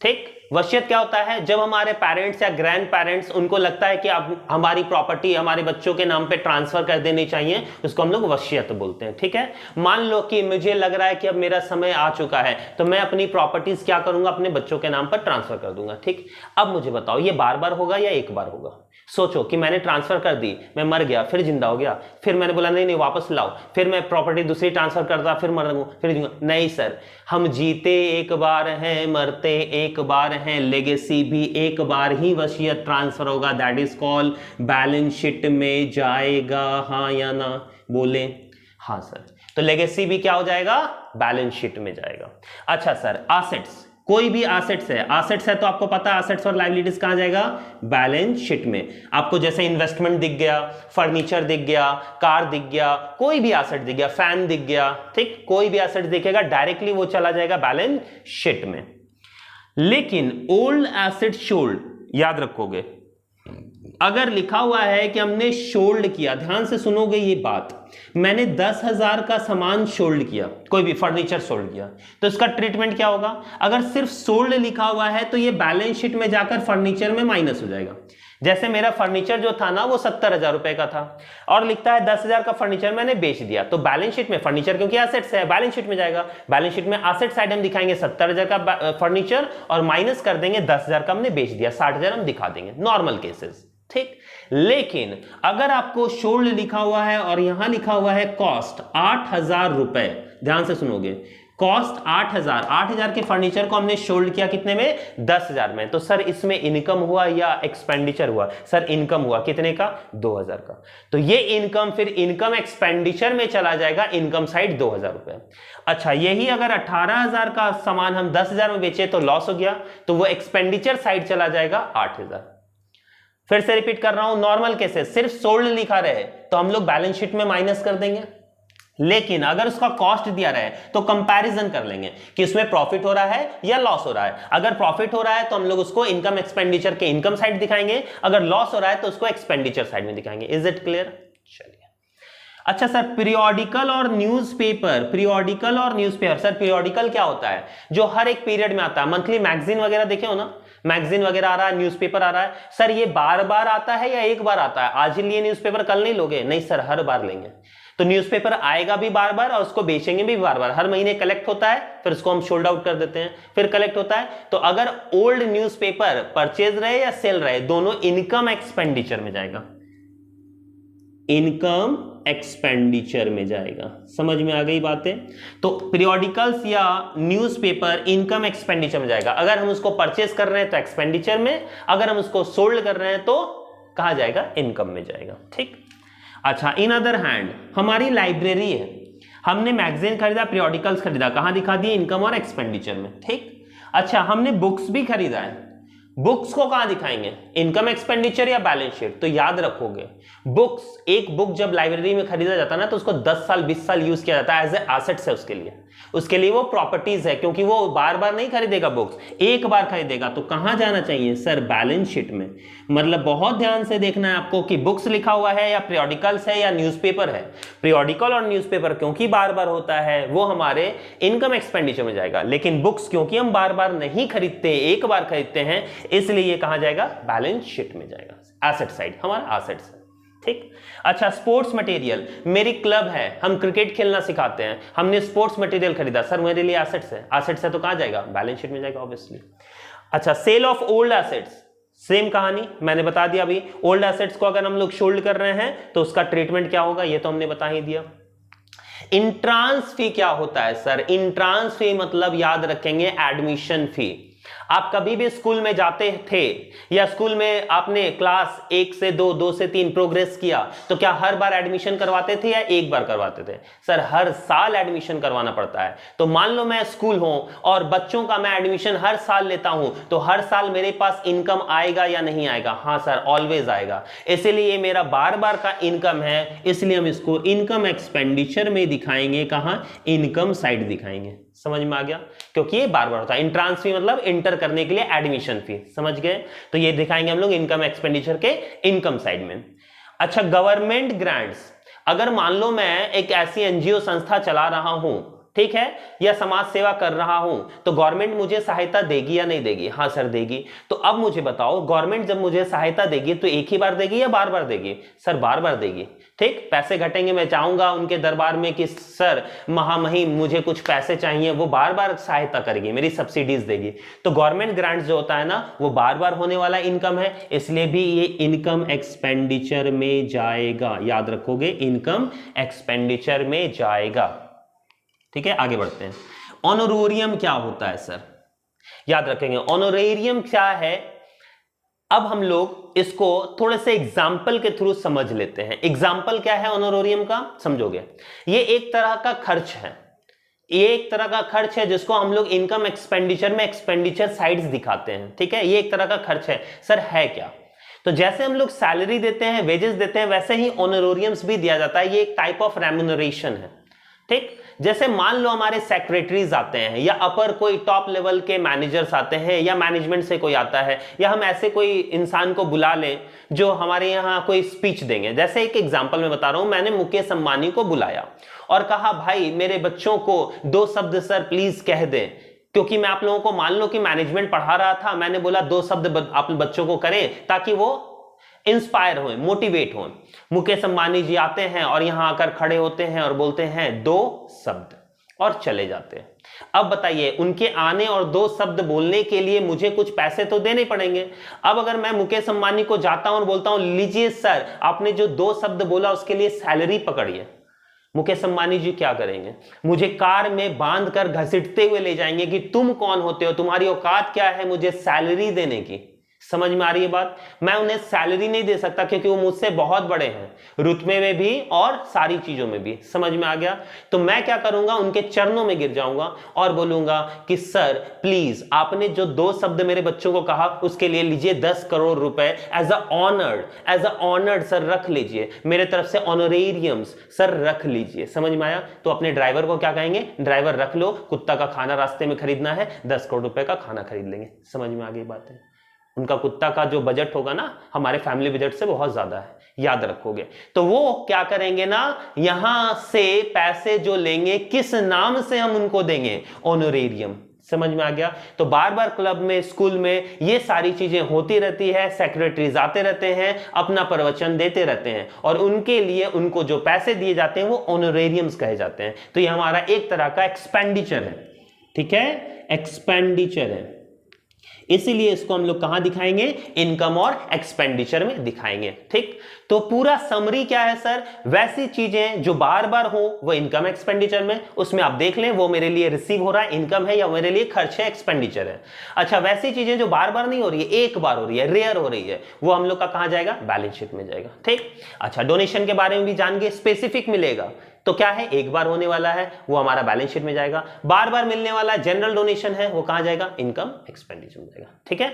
ठीक। वसीयत क्या होता है? जब हमारे पेरेंट्स या ग्रैंड पेरेंट्स, उनको लगता है कि अब हमारी प्रॉपर्टी हमारे बच्चों के नाम पे ट्रांसफर कर देनी चाहिए, उसको हम लोग वसीयत बोलते हैं। ठीक है। मान लो कि मुझे लग रहा है कि अब मेरा समय आ चुका है, तो मैं अपनी प्रॉपर्टीज क्या करूंगा? अपने बच्चों के नाम पर ट्रांसफर कर दूंगा। ठीक। अब मुझे बताओ, ये बार बार होगा या एक बार होगा? सोचो कि मैंने ट्रांसफर कर दी, मैं मर गया, फिर जिंदा हो गया, फिर मैंने बोला नहीं नहीं वापस लाओ, फिर मैं प्रॉपर्टी दूसरी ट्रांसफर करता, फिर मर गूं, फिर जिंदा। नहीं सर, हम जीते एक बार हैं, मरते एक बार हैं, लेगेसी भी एक बार ही वसीयत ट्रांसफर होगा। That is called balance sheet में जाएगा। हाँ या ना बोले? हाँ सर। तो लेगेसी भी क्या हो जाएगा? बैलेंस शीट में जाएगा। अच्छा सर, एसेट्स, कोई भी एसेट्स है, एसेट्स है तो आपको पता है एसेट्स और लायबिलिटीज कहां जाएगा? बैलेंस शीट में। आपको जैसे इन्वेस्टमेंट दिख गया, फर्नीचर दिख गया, कार दिख गया, कोई भी एसेट दिख गया, फैन दिख गया, ठीक, कोई भी एसेट दिखेगा डायरेक्टली वो चला जाएगा बैलेंस शीट में। लेकिन ओल्ड एसेट शोल्ड, याद रखोगे, अगर लिखा हुआ है कि हमने शोल्ड किया, ध्यान से सुनोगे ये बात, मैंने 10,000 का सामान शोल्ड किया, कोई भी फर्नीचर शोल्ड किया, तो इसका ट्रीटमेंट क्या होगा? अगर सिर्फ शोल्ड लिखा हुआ है तो ये बैलेंस शीट में जाकर फर्नीचर में माइनस हो जाएगा। जैसे मेरा फर्नीचर जो था ना वो 70,000 रुपए का था और लिखता है 10,000 का फर्नीचर मैंने बेच दिया, तो बैलेंस शीट में फर्नीचर क्योंकि एसेट्स है बैलेंस शीट में जाएगा। बैलेंस शीट में एसेट साइड हम दिखाएंगे 70,000 का फर्नीचर और माइनस कर देंगे 10,000 का हमने बेच दिया, 60,000 हम दिखा देंगे, नॉर्मल केसेस। ठीक। लेकिन अगर आपको शोल्ड लिखा हुआ है और यहां लिखा हुआ है कॉस्ट 8,000 रुपए, ध्यान से सुनोगे, कॉस्ट 8,000 के फर्नीचर को हमने शोल्ड किया कितने में? 10,000 में, तो सर इसमें इनकम हुआ या एक्सपेंडिचर हुआ? सर इनकम हुआ। कितने का? 2,000 का। तो ये इनकम फिर इनकम एक्सपेंडिचर में चला जाएगा, इनकम साइड 2,000 रुपए। अच्छा, यही अगर 18,000 का सामान हम 10,000 में बेचे तो लॉस हो गया, तो वो एक्सपेंडिचर साइड चला जाएगा 8,000। फिर से रिपीट कर रहा हूं, नॉर्मल केसेस सिर्फ सोल्ड लिखा रहे तो हम लोग बैलेंस शीट में माइनस कर देंगे, लेकिन अगर उसका कॉस्ट दिया रहे तो कंपैरिजन कर लेंगे कि उसमें प्रॉफिट हो रहा है या लॉस हो रहा है। अगर प्रॉफिट हो रहा है तो हम लोग उसको इनकम एक्सपेंडिचर के इनकम साइड दिखाएंगे, अगर लॉस हो रहा है तो उसको एक्सपेंडिचर साइड में दिखाएंगे। Is it clear? चलिए। अच्छा सर, पीरियोडिकल और न्यूज़पेपर, पीरियोडिकल और न्यूज़पेपर, सर पीरियोडिकल क्या होता है? जो हर एक पीरियड में आता है, मंथली मैगजीन वगैरह देखे हो ना, मैगजीन वगैरह आ रहा है, न्यूज़पेपर आ रहा है, सर ये बार बार आता है या एक बार आता है? आज ही लिए न्यूज़पेपर कल नहीं लोगे? नहीं सर, हर बार लेंगे। तो न्यूज़पेपर आएगा भी बार बार और उसको बेचेंगे भी बार बार, हर महीने कलेक्ट होता है, फिर उसको हम शोल्ड आउट कर देते हैं, फिर कलेक्ट होता है। तो अगर ओल्ड न्यूज़पेपर परचेज रहे या सेल रहे, दोनों इनकम एक्सपेंडिचर में जाएगा, इनकम एक्सपेंडिचर में जाएगा। समझ में आ गई बातें? तो पीरियोडिकल्स या न्यूज़पेपर इनकम एक्सपेंडिचर में जाएगा। अगर हम उसको परचेज कर रहे हैं तो एक्सपेंडिचर में, अगर हम उसको सोल्ड कर रहे हैं तो कहां जाएगा? इनकम में जाएगा। ठीक। अच्छा, इन अदर हैंड हमारी लाइब्रेरी है, हमने मैगजीन खरीदा, पीरियोडिकल्स खरीदा, कहां दिखा दिए? इनकम और एक्सपेंडिचर में। ठीक। अच्छा, हमने बुक्स भी खरीदा है, बुक्स को कहां दिखाएंगे? इनकम एक्सपेंडिचर या बैलेंस शीट? तो याद रखोगे, बुक्स, एक बुक जब लाइब्रेरी में खरीदा जाता है ना तो उसको 10 साल 20 साल यूज किया जाता है, एज ए एसेट्स है उसके लिए वो प्रॉपर्टीज है, क्योंकि वो बार बार नहीं खरीदेगा, बुक्स एक बार खरीदेगा। तो कहां जाना चाहिए सर? बैलेंस शीट में। मतलब बहुत ध्यान से देखना है आपको कि बुक्स लिखा हुआ है या पीरियोडिकल्स है या न्यूज़पेपर है। पीरियोडिकल और न्यूज़पेपर क्योंकि बार बार होता है वो हमारे इनकम एक्सपेंडिचर में जाएगा, लेकिन बुक्स क्योंकि हम बार बार नहीं खरीदते, एक बार खरीदते हैं, इसलिए ये कहां जाएगा? बैलेंस शीट में जाएगा, एसेट साइड, हमारा एसेट्स है। ठीक। अच्छा, स्पोर्ट्स मटेरियल, मेरी क्लब है, हम क्रिकेट खेलना सिखाते हैं, हमने स्पोर्ट्स मटेरियल खरीदा, सर मेरे लिए एसेट्स है, एसेट्स है तो कहां जाएगा? बैलेंस शीट में जाएगा ऑब्वियसली। अच्छा, sale of old assets, same कहानी मैंने बता दिया अभी। ओल्ड एसेट्स को अगर हम लोग शोल्ड कर रहे हैं तो उसका ट्रीटमेंट क्या होगा ये तो हमने बता ही दिया। इंट्रांस फी क्या होता है सर? इंट्रांस फी मतलब याद रखेंगे एडमिशन फी। आप कभी भी स्कूल में जाते थे या स्कूल में आपने क्लास 1 से 2, 2 से 3 प्रोग्रेस किया तो क्या हर बार एडमिशन करवाते थे या एक बार करवाते थे? सर हर साल एडमिशन करवाना पड़ता है। तो मान लो मैं स्कूल हूं और बच्चों का मैं एडमिशन हर साल लेता हूं तो हर साल मेरे पास इनकम आएगा या नहीं आएगा? हां सर ऑलवेज आएगा। इसीलिए ये मेरा बार बार का इनकम है, इसलिए हम इसको इनकम एक्सपेंडिचर में दिखाएंगे। कहां? इनकम साइड दिखाएंगे। समझ में आ गया? क्योंकि ये बार बार होता है। इंट्रांस फी मतलब इंटर करने के लिए एडमिशन फी, समझ गए? तो ये दिखाएंगे हम लोग इनकम एक्सपेंडिचर के इनकम साइड में। अच्छा, गवर्नमेंट ग्रांट्स, अगर मान लो मैं एक ऐसी एनजीओ संस्था चला रहा हूं, ठीक है, या समाज सेवा कर रहा हूं, तो गवर्नमेंट मुझे सहायता देगी या नहीं देगी? हां सर देगी। तो अब मुझे बताओ, गवर्नमेंट जब मुझे सहायता देगी तो एक ही बार देगी या बार बार देगी? सर बार बार देगी। ठीक, पैसे घटेंगे, मैं चाहूंगा उनके दरबार में कि सर महामहिम मुझे कुछ पैसे चाहिए, वो बार बार सहायता करेगी, मेरी सब्सिडीज देगी। तो गवर्नमेंट ग्रांट जो होता है ना वो बार बार होने वाला इनकम है, इसलिए भी ये इनकम एक्सपेंडिचर में जाएगा। याद रखोगे, इनकम एक्सपेंडिचर में जाएगा। ठीक है, आगे बढ़ते हैं। ऑनोरेरियम क्या होता है सर? याद रखेंगे ऑनोरेरियम क्या है। अब हम लोग इसको थोड़े से एग्जाम्पल के थ्रू समझ लेते हैं। एग्जाम्पल क्या है ऑनोरेरियम का, समझोगे? ये एक तरह का खर्च है, ये एक तरह का खर्च है जिसको हम लोग इनकम एक्सपेंडिचर में एक्सपेंडिचर साइड्स दिखाते हैं। ठीक है, ये एक तरह का खर्च है। सर है क्या? तो जैसे हम लोग सैलरी देते हैं, वेजेस देते हैं, वैसे ही ऑनोरेरियम्स भी दिया जाता है। ये एक टाइप ऑफ रेम्यूनरेशन है। ठीक, जैसे मान लो हमारे सेक्रेटरीज आते हैं या अपर कोई टॉप लेवल के मैनेजर्स आते हैं या मैनेजमेंट से कोई आता है, या हम ऐसे कोई इंसान को बुला लें जो हमारे यहाँ कोई स्पीच देंगे। जैसे एक एग्जांपल में बता रहा हूं, मैंने मुकेश अंबानी को बुलाया और कहा भाई मेरे बच्चों को 2 शब्द सर प्लीज कह दें, क्योंकि मैं आप लोगों को, मान लो कि मैनेजमेंट पढ़ा रहा था, मैंने बोला 2 शब्द आप बच्चों को करें ताकि वो इंस्पायर हो, मोटिवेट हो। मुकेश अंबानी जी आते हैं और यहां आकर खड़े होते हैं और बोलते हैं 2 शब्द और चले जाते हैं। अब बताइए, उनके आने और 2 शब्द बोलने के लिए मुझे कुछ पैसे तो देने पड़ेंगे। अब अगर मैं मुकेश अंबानी को जाता हूं और बोलता हूं लीजिए सर आपने जो 2 शब्द बोला उसके लिए सैलरी पकड़िए, मुकेश अंबानी जी क्या करेंगे? मुझे कार में बांध कर घसीटते हुए ले जाएंगे कि तुम कौन होते हो, तुम्हारी औकात क्या है मुझे सैलरी देने की। समझ में आ रही है बात? मैं उन्हें सैलरी नहीं दे सकता क्योंकि वो मुझसे बहुत बड़े हैं, रुतबे में भी और सारी चीजों में भी। समझ में आ गया? तो मैं क्या करूंगा, उनके चरणों में गिर जाऊंगा और बोलूंगा कि सर प्लीज आपने जो 2 शब्द मेरे बच्चों को कहा उसके लिए लीजिए 10 करोड़ रुपए एज अ ऑनर्ड सर रख लीजिए, मेरे तरफ से ऑनरेरियम्स सर रख लीजिए। समझ में आया? तो अपने ड्राइवर को क्या कहेंगे, ड्राइवर रख लो, कुत्ता का खाना रास्ते में खरीदना है, 10 करोड़ रुपए का खाना खरीद लेंगे। समझ में आ गई बात है? उनका कुत्ता का जो बजट होगा ना हमारे फैमिली बजट से बहुत ज्यादा है, याद रखोगे। तो वो क्या करेंगे ना, यहां से पैसे जो लेंगे किस नाम से हम उनको देंगे, ऑनरेरियम। समझ में आ गया? तो बार बार क्लब में, स्कूल में ये सारी चीजें होती रहती है, सेक्रेटरीज आते रहते हैं, अपना प्रवचन देते रहते हैं और उनके लिए उनको जो पैसे दिए जाते हैं वो ऑनरेरियम्स कहे जाते हैं। तो ये हमारा एक तरह का एक्सपेंडिचर है। ठीक है, एक्सपेंडिचर है, इसीलिए इसको हम लोग कहां दिखाएंगे, इनकम और एक्सपेंडिचर में दिखाएंगे। ठीक, तो पूरा समरी क्या है सर, वैसी चीजें जो बार बार हो वो इनकम एक्सपेंडिचर में, उसमें आप देख लें वो मेरे लिए रिसीव हो रहा है इनकम है या मेरे लिए खर्च है एक्सपेंडिचर है। अच्छा, वैसी चीजें जो बार बार नहीं हो रही है, एक बार हो रही है, रेयर हो रही है, वो हम लोग का कहां जाएगा, बैलेंस शीट में जाएगा। ठीक, अच्छा डोनेशन के बारे में भी जान के स्पेसिफिक मिलेगा, तो क्या है, एक बार होने वाला है वो हमारा बैलेंस शीट में जाएगा, बार बार मिलने वाला जनरल डोनेशन है वो कहां जाएगा, इनकम एक्सपेंडिचर में जाएगा। ठीक है,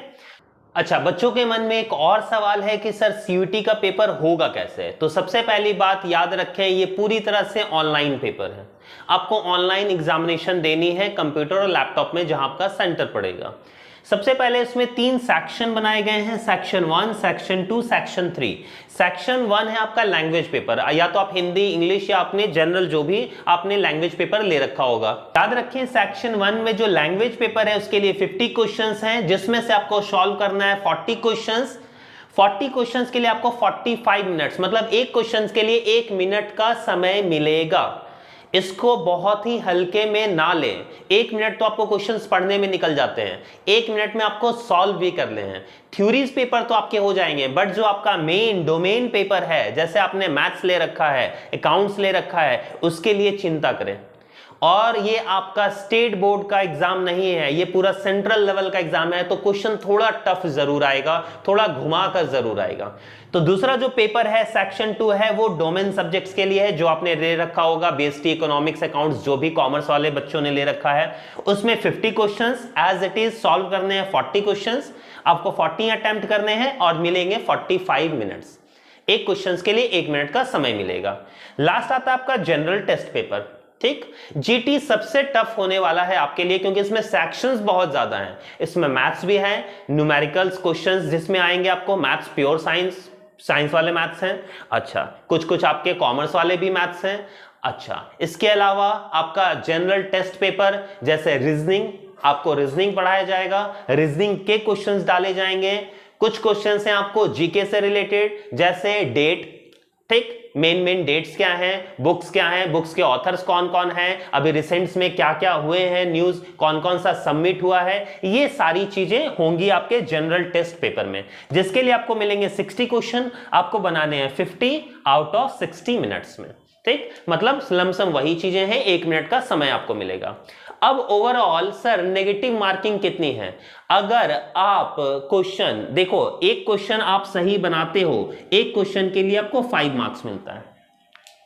अच्छा बच्चों के मन में एक और सवाल है कि सर सीयूईटी का पेपर होगा कैसे। तो सबसे पहली बात याद रखें, ये पूरी तरह से ऑनलाइन पेपर है, आपको ऑनलाइन एग्जामिनेशन देनी है कंप्यूटर और लैपटॉप में जहां आपका सेंटर पड़ेगा। सबसे पहले इसमें 3 सेक्शन बनाए गए हैं, सेक्शन 1, सेक्शन 2, सेक्शन 3। सेक्शन 1 है आपका लैंग्वेज पेपर, या तो आप हिंदी, इंग्लिश या अपने जनरल जो भी आपने लैंग्वेज पेपर ले रखा होगा। याद रखें सेक्शन 1 में जो लैंग्वेज पेपर है उसके लिए 50 क्वेश्चंस हैं, जिसमें से आपको सॉल्व करना है 40 क्वेश्चंस। 40 क्वेश्चंस के लिए आपको 45 मिनट्स, मतलब एक क्वेश्चन के लिए 1 मिनट का समय मिलेगा। इसको बहुत ही हल्के में ना लें। 1 मिनट तो आपको क्वेश्चंस पढ़ने में निकल जाते हैं, 1 मिनट में आपको सॉल्व भी कर ले हैं। थ्योरीज पेपर तो आपके हो जाएंगे, बट जो आपका मेन डोमेन पेपर है, जैसे आपने मैथ्स ले रखा है, अकाउंट्स ले रखा है, उसके लिए चिंता करें। और ये आपका स्टेट बोर्ड का एग्जाम नहीं है, ये पूरा सेंट्रल लेवल का एग्जाम है, तो क्वेश्चन थोड़ा टफ जरूर आएगा, थोड़ा घुमा कर जरूर आएगा। तो दूसरा जो पेपर है सेक्शन 2 है, वो डोमेन सब्जेक्ट्स के लिए है, जो आपने ले रखा होगा बीएसटी इकोनॉमिक्स अकाउंट्स, जो भी कॉमर्स वाले बच्चों ने ले रखा है। उसमें 50 questions as it is solve करने हैं, 40 क्वेश्चंस आपको 40 अटेम्प्ट करने हैं और मिलेंगे 45 मिनट्स। एक क्वेश्चन के लिए 1 मिनट का समय मिलेगा। लास्ट आता है आपका जनरल टेस्ट पेपर। ठीक, जीटी सबसे टफ होने वाला है आपके लिए, क्योंकि इसमें सेक्शंस बहुत ज्यादा हैं। इसमें मैथ्स भी है, न्यूमेरिकल्स क्वेश्चंस जिसमें आएंगे आपको, मैथ्स प्योर साइंस, साइंस वाले मैथ्स हैं, अच्छा कुछ आपके कॉमर्स वाले भी मैथ्स हैं। अच्छा, इसके अलावा आपका जनरल टेस्ट पेपर जैसे रीजनिंग, आपको रीजनिंग पढ़ाया जाएगा, रीजनिंग के क्वेश्चंस डाले जाएंगे। कुछ क्वेश्चंस हैं आपको जीके से रिलेटेड, जैसे डेट, ठीक, मेन डेट्स क्या हैं, बुक्स क्या हैं, बुक्स के ऑथर्स कौन कौन हैं, अभी रिसेंट्स में क्या क्या हुए हैं, न्यूज कौन कौन सा सबमिट हुआ है, ये सारी चीजें होंगी आपके जनरल टेस्ट पेपर में, जिसके लिए आपको मिलेंगे 60 क्वेश्चन, आपको बनाने हैं 50 आउट ऑफ 60 मिनट्स में। ठीक, मतलब लमसम वही चीजें हैं, 1 मिनट का समय आपको मिलेगा। अब ओवरऑल सर नेगेटिव मार्किंग कितनी है? अगर आप क्वेश्चन देखो, एक क्वेश्चन आप सही बनाते हो, एक क्वेश्चन के लिए आपको 5 मार्क्स मिलता है,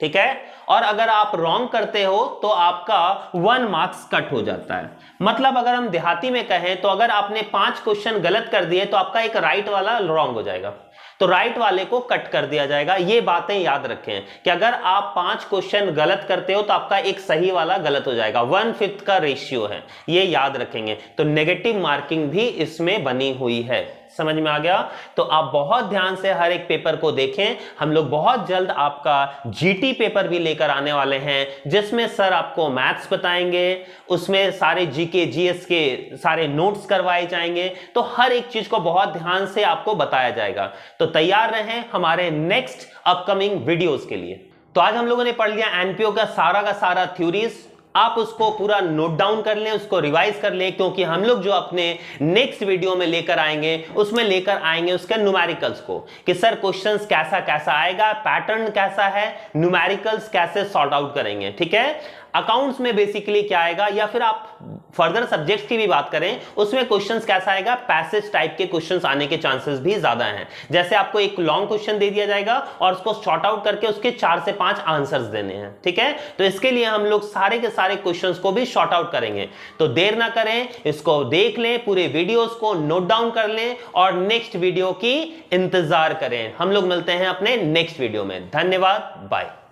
ठीक है, और अगर आप रॉन्ग करते हो तो आपका 1 मार्क्स कट हो जाता है। मतलब अगर हम देहाती में कहें तो अगर आपने 5 क्वेश्चन गलत कर दिए तो आपका एक राइट वाला रॉन्ग हो जाएगा, तो राइट वाले को कट कर दिया जाएगा। ये बातें याद रखें कि अगर आप 5 क्वेश्चन गलत करते हो तो आपका एक सही वाला गलत हो जाएगा, 1/5 का रेशियो है, ये याद रखेंगे। तो नेगेटिव मार्किंग भी इसमें बनी हुई है, समझ में आ गया? तो आप बहुत ध्यान से हर एक पेपर को देखें। हम लोग बहुत जल्द आपका जीटी पेपर भी लेकर आने वाले हैं, जिसमें सर आपको मैथ्स बताएंगे, उसमें सारे जीके जीएस के सारे नोट्स करवाए जाएंगे, तो हर एक चीज को बहुत ध्यान से आपको बताया जाएगा। तो तैयार रहें हमारे नेक्स्ट अपकमिंग वीडियोस के लिए। तो आज हम लोगों ने पढ़ लिया एनपीओ का सारा थ्योरीज, आप उसको पूरा नोट डाउन कर लें, उसको रिवाइज कर लें, क्योंकि हम लोग जो अपने नेक्स्ट वीडियो में लेकर आएंगे उसमें लेकर आएंगे उसके न्यूमेरिकल्स को, कि सर क्वेश्चंस कैसा आएगा, पैटर्न कैसा है, न्यूमेरिकल्स कैसे सॉर्ट आउट करेंगे, ठीक है। अकाउंट्स में बेसिकली क्या आएगा, या फिर आप फर्दर सब्जेक्ट्स की भी बात करें उसमें क्वेश्चंस कैसा आएगा, पैसेज टाइप के क्वेश्चंस आने के चांसेस भी ज्यादा हैं। जैसे आपको एक लॉन्ग क्वेश्चन दे दिया जाएगा और उसको शॉर्ट आउट करके उसके 4 से 5 आंसर्स देने हैं, ठीक है। तो इसके लिए हम लोग सारे के सारे क्वेश्चंस को भी शॉर्ट आउट करेंगे। तो देर ना करें, इसको देख लें, पूरे वीडियोस को नोट डाउन कर लें और नेक्स्ट वीडियो की इंतजार करें। हम लोग मिलते हैं अपने नेक्स्ट वीडियो में। धन्यवाद, बाय।